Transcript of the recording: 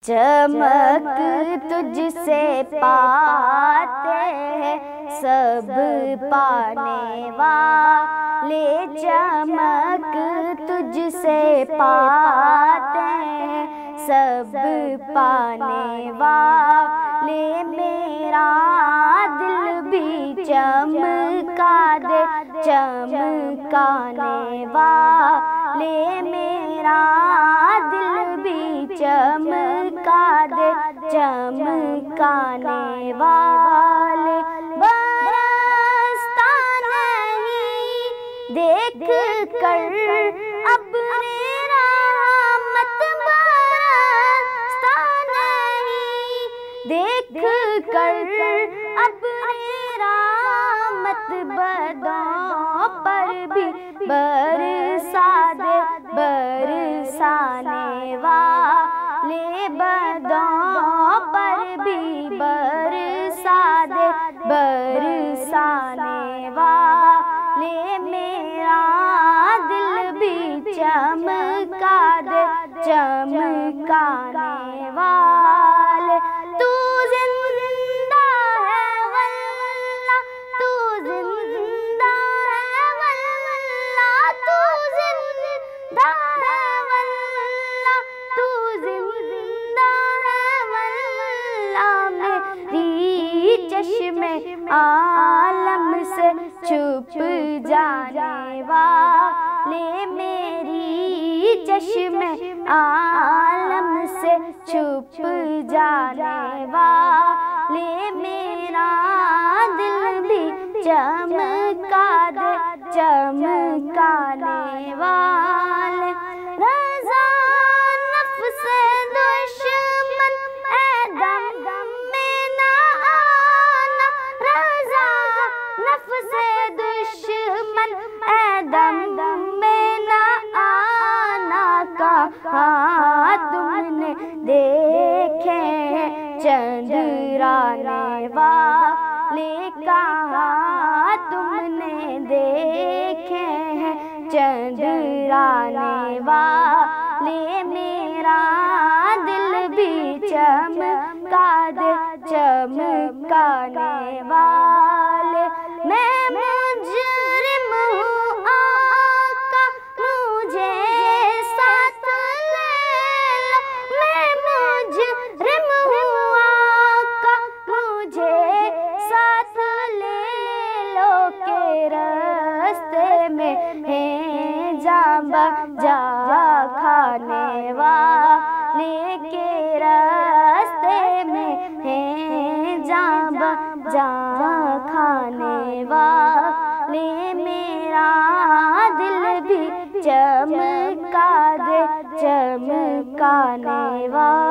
चमक तुझसे पाते हैं सब पाने वाले, चमक तुझसे पाते हैं सब पाने वाले। मेरा दिल भी चमका दे चमकाने वाले, मेरा दिल भी चमका दे चमकाने वाले। बरसता नहीं देख कर अपने रहमत, बरसता नहीं देख कर अपने रहमत, बदों पर भी बरसा दे बरसाने वाले, बदों पर भी बरसा दे बरसाने वाले। मेरा दिल भी चमका दे चमकाने वाले। तू जिंदा है वल्लाह, तू जिंदा है वल्लाह, तू जिंदा है वल्लाह, तू जिंदा है वल्लाह। मेरी चश्मे आलम से छुप जाने वाले, मेरी चश्मे आलम से छुप जाने वाले। मेरा दिल भी चमका दे चमकाने वाले। रज़ा नफ्स दुश्मन ऐ दम में ना आना, रज़ा नफ्स दुश्मन ऐ दम में ना आना। कहाँ तुमने देखे चंद्राने वाले, कहाँ तुमने देखे हैं चंद्राने वाले। मेरा दिल भी चमका दे चमकाने वाले। मैं मुजरिम हूँ आका मुझे साथ ले लो, मैं मुजरिम हूँ आका मुझे साथ ले लो। के रास्ते में है जांबा जा खाने वाले, के रास्ते में है जांबा जा खाने वाले। मेरा दिल भी चमका दे चमकाने वाले।